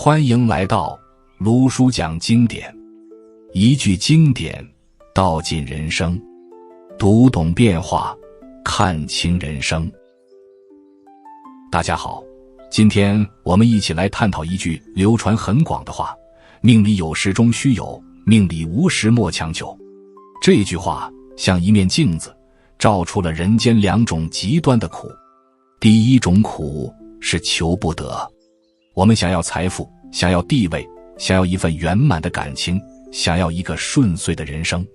欢迎来到卢叔讲经典，一句经典道尽人生，读懂变化，看清人生。大家好，今天我们一起来探讨一句流传很广的话：命里有时终须有，命里无时莫强求。这句话像一面镜子，照出了人间两种极端的苦。第一种苦是求不得，我们想要财富，想要地位，想要一份圆满的感情，想要一个顺遂的人生，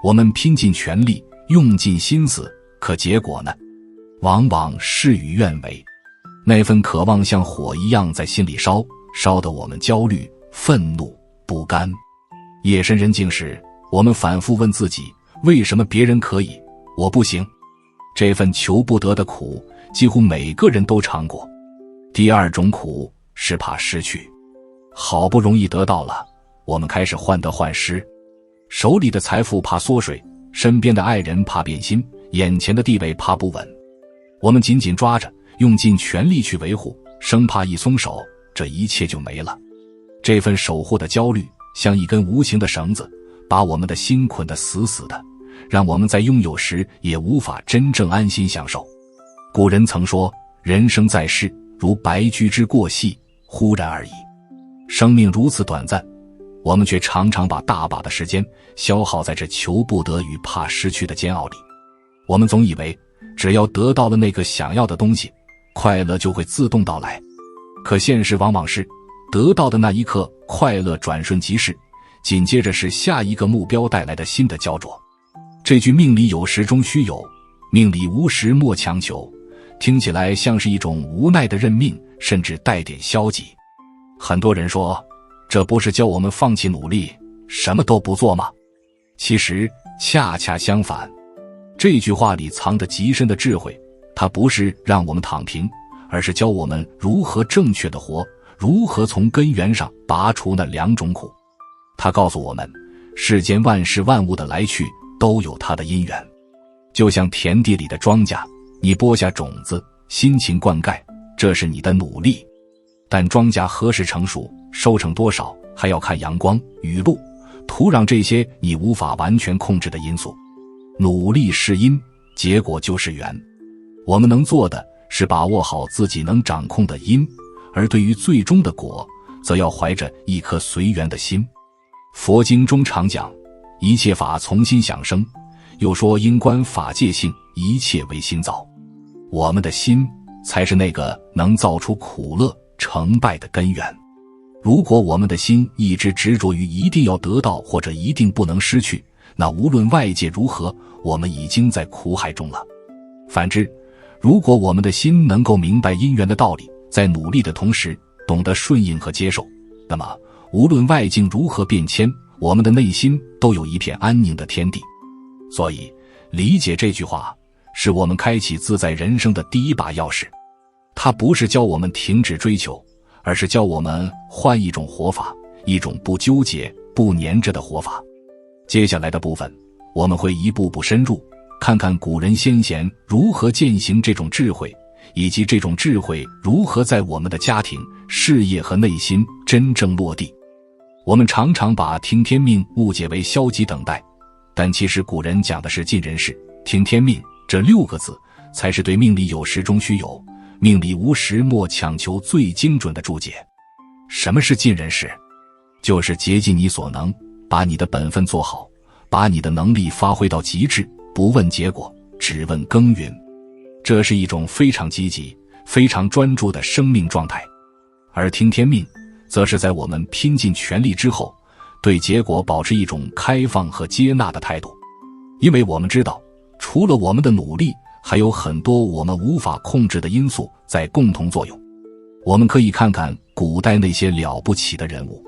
我们拼尽全力，用尽心思，可结果呢，往往事与愿违。那份渴望像火一样在心里烧，烧得我们焦虑、愤怒、不甘。夜深人静时，我们反复问自己，为什么别人可以，我不行？这份求不得的苦，几乎每个人都尝过。第二种苦是怕失去，好不容易得到了，我们开始患得患失，手里的财富怕缩水，身边的爱人怕变心，眼前的地位怕不稳，我们紧紧抓着，用尽全力去维护，生怕一松手，这一切就没了。这份守护的焦虑像一根无形的绳子，把我们的心捆得死死的，让我们在拥有时也无法真正安心享受。古人曾说，人生在世如白驹之过隙，忽然而已。生命如此短暂，我们却常常把大把的时间消耗在这求不得与怕失去的煎熬里。我们总以为只要得到了那个想要的东西，快乐就会自动到来。可现实往往是，得到的那一刻快乐转瞬即逝，紧接着是下一个目标带来的新的焦灼。这句命里有时终须有，命里无时莫强求，听起来像是一种无奈的认命，甚至带点消极。很多人说，这不是教我们放弃努力，什么都不做吗？其实恰恰相反，这句话里藏着极深的智慧，它不是让我们躺平，而是教我们如何正确的活，如何从根源上拔除那两种苦。它告诉我们，世间万事万物的来去都有它的因缘，就像田地里的庄稼，你播下种子，辛勤灌溉，这是你的努力，但庄稼何时成熟，收成多少，还要看阳光、雨露、土壤这些你无法完全控制的因素。努力是因，结果就是缘。我们能做的是把握好自己能掌控的因，而对于最终的果，则要怀着一颗随缘的心。佛经中常讲，一切法从心想生，又说因观法界性，一切为心造。我们的心才是那个能造出苦乐成败的根源。如果我们的心一直执着于一定要得到或者一定不能失去，那无论外界如何，我们已经在苦海中了。反之，如果我们的心能够明白因缘的道理，在努力的同时懂得顺应和接受，那么无论外境如何变迁，我们的内心都有一片安宁的天地。所以理解这句话，是我们开启自在人生的第一把钥匙。它不是教我们停止追求，而是教我们换一种活法，一种不纠结、不粘着的活法。接下来的部分，我们会一步步深入，看看古人先贤如何践行这种智慧，以及这种智慧如何在我们的家庭、事业和内心真正落地。我们常常把听天命误解为消极等待，但其实古人讲的是尽人事、听天命，这6个字才是对命里有时终须有，命里无时莫强求最精准的注解。什么是尽人事？就是竭尽你所能，把你的本分做好，把你的能力发挥到极致，不问结果，只问耕耘。这是一种非常积极、非常专注的生命状态。而听天命，则是在我们拼尽全力之后，对结果保持一种开放和接纳的态度。因为我们知道，除了我们的努力，还有很多我们无法控制的因素在共同作用。我们可以看看古代那些了不起的人物，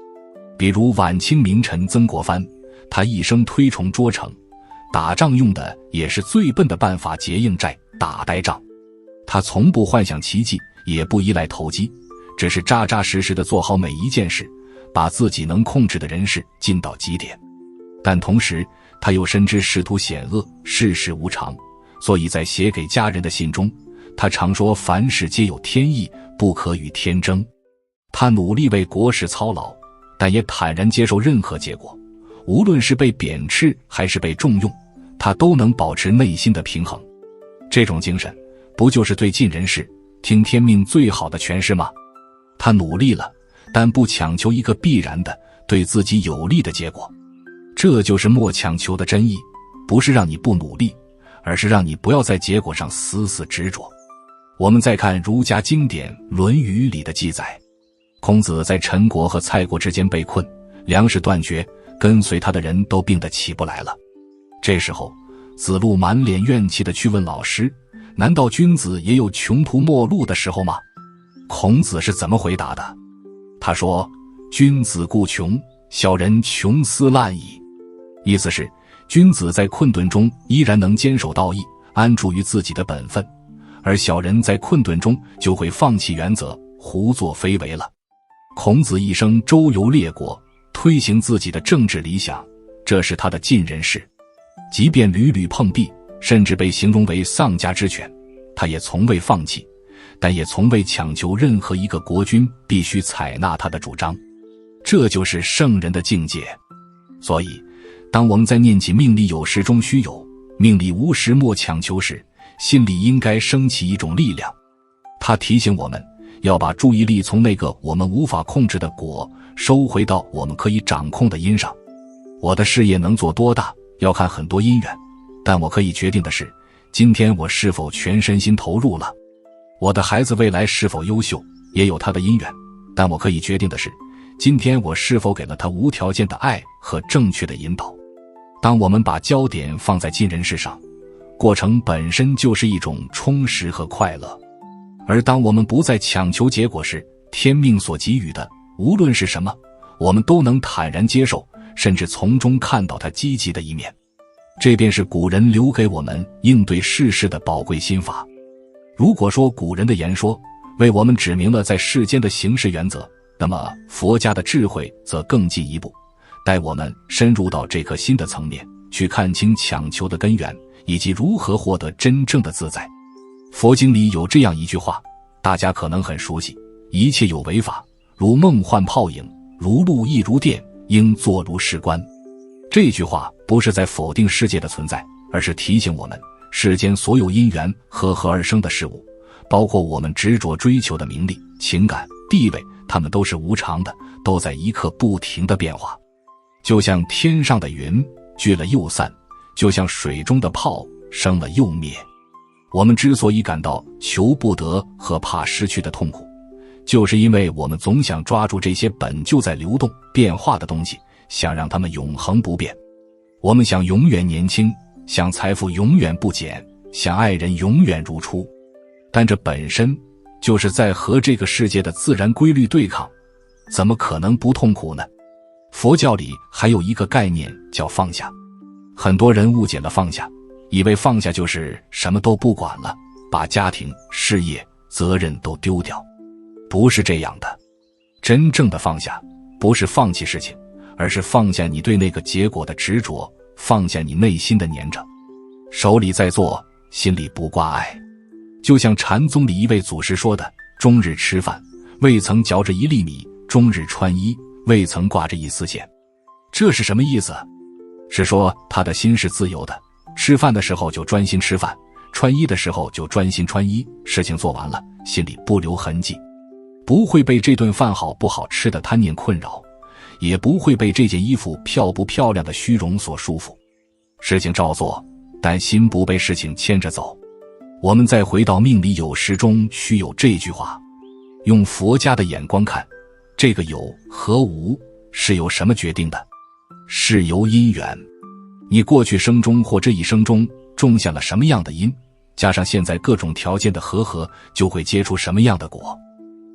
比如晚清名臣曾国藩，他一生推崇捉城，打仗用的也是最笨的办法，结硬寨、打呆仗。他从不幻想奇迹，也不依赖投机，只是扎扎实实地做好每一件事，把自己能控制的人事尽到极点。但同时他又深知仕途险恶，世事无常，所以在写给家人的信中，他常说凡事皆有天意，不可与天争。他努力为国事操劳，但也坦然接受任何结果，无论是被贬斥还是被重用，他都能保持内心的平衡。这种精神不就是对尽人事听天命最好的诠释吗？他努力了，但不强求一个必然的对自己有利的结果。这就是莫强求的真意，不是让你不努力，而是让你不要在结果上死死执着。我们再看儒家经典《论语》里的记载，孔子在陈国和蔡国之间被困，粮食断绝，跟随他的人都病得起不来了。这时候子路满脸怨气地去问老师，难道君子也有穷途末路的时候吗？孔子是怎么回答的？他说，君子固穷，小人穷斯滥矣。意思是君子在困顿中依然能坚守道义，安住于自己的本分，而小人在困顿中就会放弃原则，胡作非为了。孔子一生周游列国，推行自己的政治理想，这是他的尽人事。即便屡屡碰壁，甚至被形容为丧家之犬，他也从未放弃，但也从未强求任何一个国君必须采纳他的主张。这就是圣人的境界。所以当我们在念起命里有时终须有，命里无时莫强求时，心里应该升起一种力量，它提醒我们要把注意力从那个我们无法控制的果收回到我们可以掌控的因上。我的事业能做多大，要看很多因缘，但我可以决定的是，今天我是否全身心投入了。我的孩子未来是否优秀，也有他的因缘，但我可以决定的是，今天我是否给了他无条件的爱和正确的引导。当我们把焦点放在尽人事上，过程本身就是一种充实和快乐。而当我们不再强求结果时，天命所给予的无论是什么，我们都能坦然接受，甚至从中看到它积极的一面。这便是古人留给我们应对世事的宝贵心法。如果说古人的言说为我们指明了在世间的行事原则，那么佛家的智慧则更进一步，带我们深入到这颗心的层面，去看清强求的根源，以及如何获得真正的自在。佛经里有这样一句话，大家可能很熟悉，一切有为法，如梦幻泡影，如露亦如电，应作如是观。这句话不是在否定世界的存在，而是提醒我们，世间所有因缘和合而生的事物，包括我们执着追求的名利、情感、地位，它们都是无常的，都在一刻不停的变化。就像天上的云，聚了又散，就像水中的泡，生了又灭。我们之所以感到求不得和怕失去的痛苦，就是因为我们总想抓住这些本就在流动变化的东西，想让它们永恒不变。我们想永远年轻，想财富永远不减，想爱人永远如初，但这本身就是在和这个世界的自然规律对抗，怎么可能不痛苦呢？佛教里还有一个概念叫放下，很多人误解了放下，以为放下就是什么都不管了，把家庭、事业、责任都丢掉。不是这样的。真正的放下，不是放弃事情，而是放下你对那个结果的执着，放下你内心的粘着。手里在做，心里不挂碍。就像禅宗里一位祖师说的，终日吃饭，未曾嚼着一粒米；终日穿衣，未曾挂着一丝线。这是什么意思？是说他的心是自由的，吃饭的时候就专心吃饭，穿衣的时候就专心穿衣，事情做完了，心里不留痕迹，不会被这顿饭好不好吃的贪念困扰，也不会被这件衣服漂不漂亮的虚荣所束缚。事情照做，但心不被事情牵着走。我们再回到命里有时终须有这句话，用佛家的眼光看，这个有和无是由什么决定的？是由因缘。你过去生中或这一生中种下了什么样的因，加上现在各种条件的和合，就会结出什么样的果。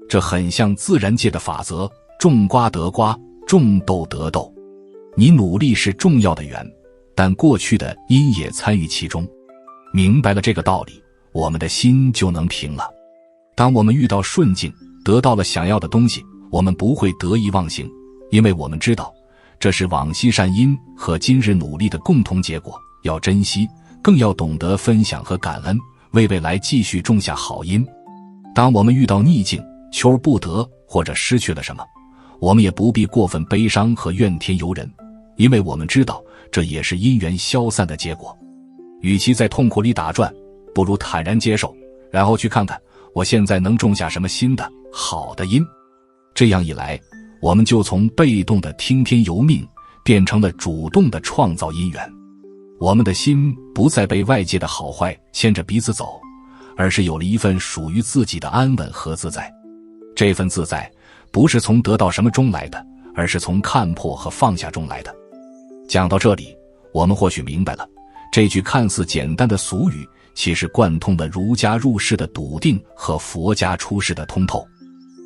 这很像自然界的法则，种瓜得瓜，种豆得豆。你努力是重要的缘，但过去的因也参与其中。明白了这个道理，我们的心就能平了。当我们遇到顺境，得到了想要的东西，我们不会得意忘形，因为我们知道这是往昔善因和今日努力的共同结果，要珍惜，更要懂得分享和感恩，为未来继续种下好因。当我们遇到逆境，求而不得或者失去了什么，我们也不必过分悲伤和怨天尤人，因为我们知道这也是因缘消散的结果。与其在痛苦里打转，不如坦然接受，然后去看看我现在能种下什么新的好的因。这样一来，我们就从被动的听天由命变成了主动的创造因缘。我们的心不再被外界的好坏牵着鼻子走，而是有了一份属于自己的安稳和自在。这份自在不是从得到什么中来的，而是从看破和放下中来的。讲到这里，我们或许明白了，这句看似简单的俗语其实贯通了儒家入世的笃定和佛家出世的通透。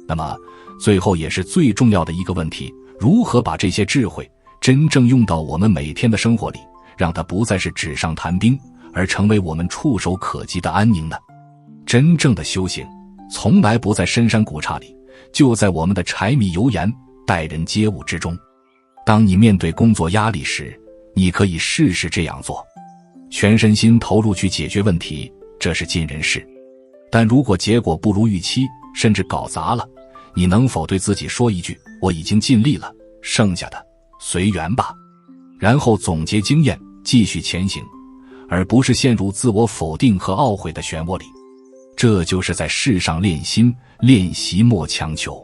那么最后也是最重要的一个问题，如何把这些智慧真正用到我们每天的生活里，让它不再是纸上谈兵，而成为我们触手可及的安宁呢？真正的修行从来不在深山古刹里，就在我们的柴米油盐待人接物之中。当你面对工作压力时，你可以试试这样做，全身心投入去解决问题，这是尽人事。但如果结果不如预期，甚至搞砸了，你能否对自己说一句，我已经尽力了，剩下的随缘吧，然后总结经验，继续前行，而不是陷入自我否定和懊悔的漩涡里。这就是在世上练心，练习莫强求。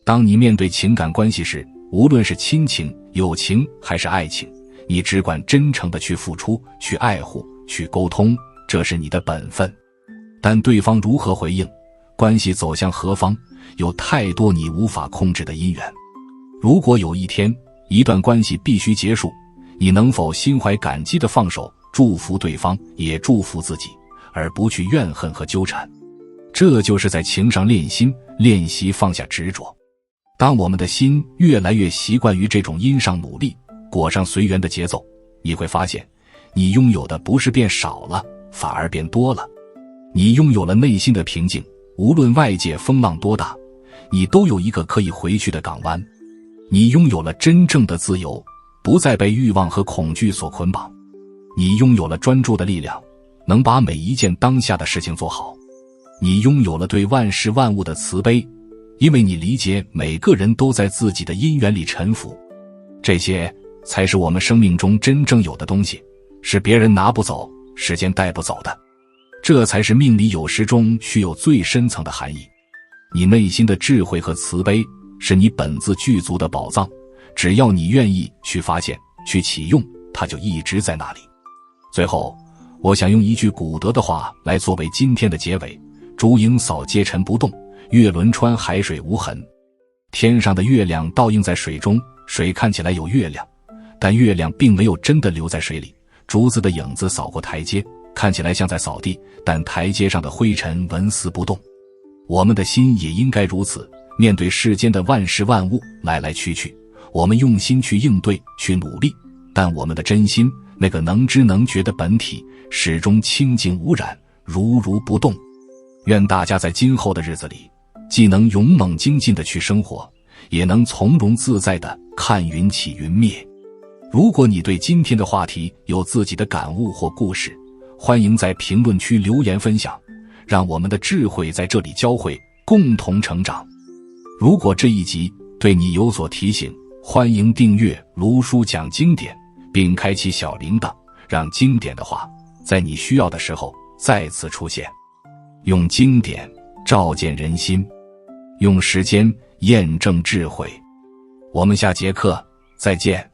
当你面对情感关系时，无论是亲情、友情还是爱情，你只管真诚地去付出，去爱护，去沟通，这是你的本分。但对方如何回应，关系走向何方，有太多你无法控制的因缘。如果有一天一段关系必须结束，你能否心怀感激地放手，祝福对方，也祝福自己，而不去怨恨和纠缠？这就是在情上练心，练习放下执着。当我们的心越来越习惯于这种因上努力，果上随缘的节奏，你会发现，你拥有的不是变少了，反而变多了。你拥有了内心的平静，无论外界风浪多大，你都有一个可以回去的港湾。你拥有了真正的自由，不再被欲望和恐惧所捆绑。你拥有了专注的力量，能把每一件当下的事情做好。你拥有了对万事万物的慈悲，因为你理解每个人都在自己的因缘里沉浮。这些才是我们生命中真正有的东西，是别人拿不走，时间带不走的。这才是命里有时中具有最深层的含义。你内心的智慧和慈悲是你本自具足的宝藏，只要你愿意去发现，去启用，它就一直在那里。最后，我想用一句古德的话来作为今天的结尾：烛影扫阶尘不动，月轮穿海水无痕。天上的月亮倒映在水中，水看起来有月亮，但月亮并没有真的留在水里。竹子的影子扫过台阶，看起来像在扫地，但台阶上的灰尘纹丝不动。我们的心也应该如此，面对世间的万事万物来来去去，我们用心去应对，去努力，但我们的真心，那个能知能觉的本体，始终清净无染，如如不动。愿大家在今后的日子里，既能勇猛精进地去生活，也能从容自在地看云起云灭。如果你对今天的话题有自己的感悟或故事，欢迎在评论区留言分享，让我们的智慧在这里交汇，共同成长。如果这一集对你有所提醒，欢迎订阅卢叔讲经典，并开启小铃铛，让经典的话在你需要的时候再次出现。用经典照见人心，用时间验证智慧。我们下节课再见。